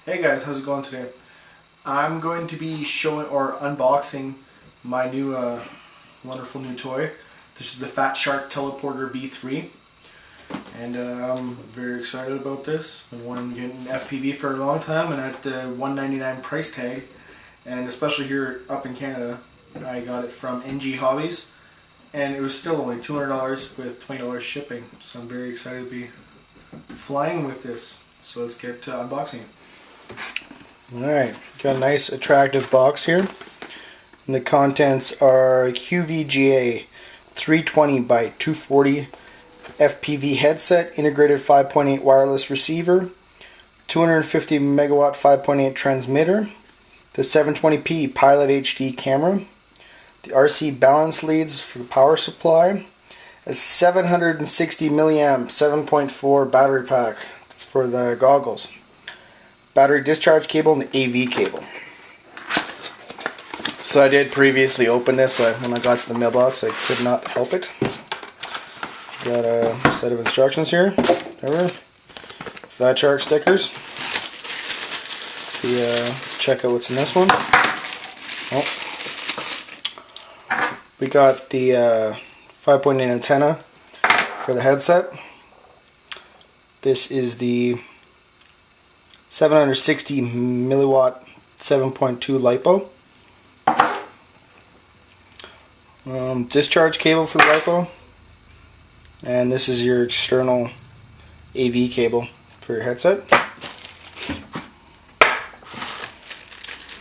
Hey guys, how's it going today? I'm going to be showing or unboxing my new wonderful new toy. This is the Fatsharks Teleporter V3, and I'm very excited about this. Been wanting to get an FPV for a long time, and at the $199 price tag, and especially here up in Canada, I got it from NG Hobbies, and it was still only $200 with $20 shipping. So I'm very excited to be flying with this. So let's get to unboxing it. Alright, got a nice attractive box here. And the contents are QVGA 320 by 240 FPV headset, integrated 5.8 wireless receiver, 250 megawatt 5.8 transmitter, the 720p Pilot HD camera, the RC balance leads for the power supply, a 760 milliamp 7.4 battery pack. That's for the goggles. Battery discharge cable and the AV cable. So I did previously open this, so when I got to the mailbox I could not help it. Got a set of instructions here. There, Fatshark stickers. Let's check out what's in this one. Oh. We got the 5.8 antenna for the headset. This is the 760 milliwatt 7.2 LiPo. Discharge cable for the LiPo. And this is your external AV cable for your headset.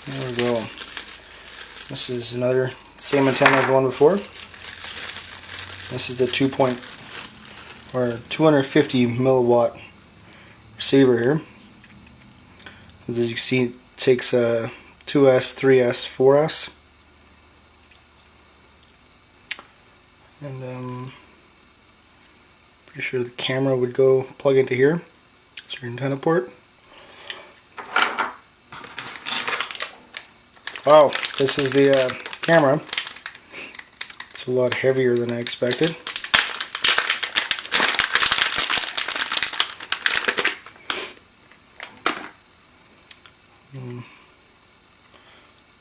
There we go. This is another same antenna as the one before. This is the 250 milliwatt receiver here. As you can see, it takes a 2S, 3S, 4S. And pretty sure the camera would go plug into here. It's your antenna port. Oh, this is the camera. It's a lot heavier than I expected.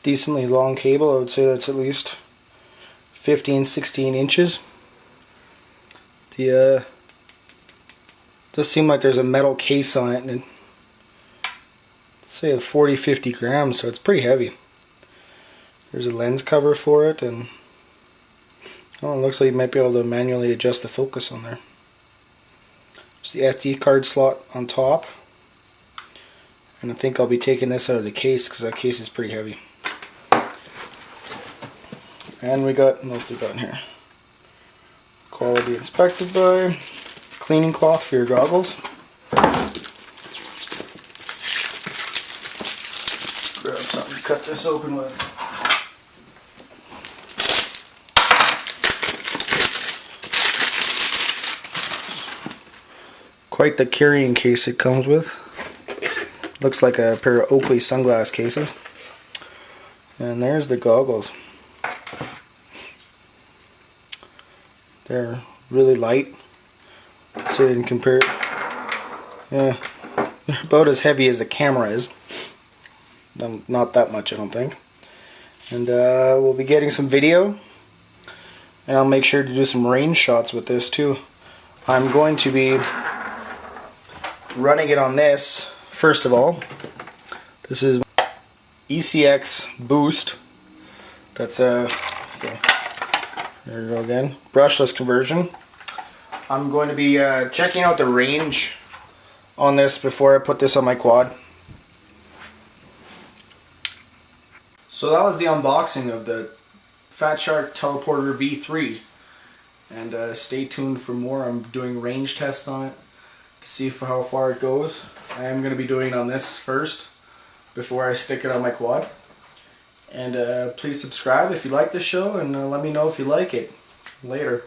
Decently long cable. I would say that's at least 15-16 inches. The does seem like there's a metal case on it, and let's say 40-50 grams, so it's pretty heavy. There's a lens cover for it, and it looks like you might be able to manually adjust the focus on there. There's the SD card slot on top, and I think I'll be taking this out of the case because that case is pretty heavy. And we got, what else we got in here? Quality inspected by, cleaning cloth for your goggles. Grab something to cut this open with. Quite the carrying case it comes with. Looks like a pair of Oakley sunglass cases. And there's the goggles. They're really light. So you can compare it. Yeah, they're about as heavy as the camera is. Not that much, I don't think. And we'll be getting some video. And I'll make sure to do some range shots with this too. I'm going to be running it on this. First of all, this is ECX Boost. That's a there we go again, brushless conversion. I'm going to be checking out the range on this before I put this on my quad. So that was the unboxing of the Fatshark Teleporter V3, and stay tuned for more. I'm doing range tests on it to see how far it goes. I am going to be doing it on this first before I stick it on my quad. And please subscribe if you like this show, and let me know if you like it. Later.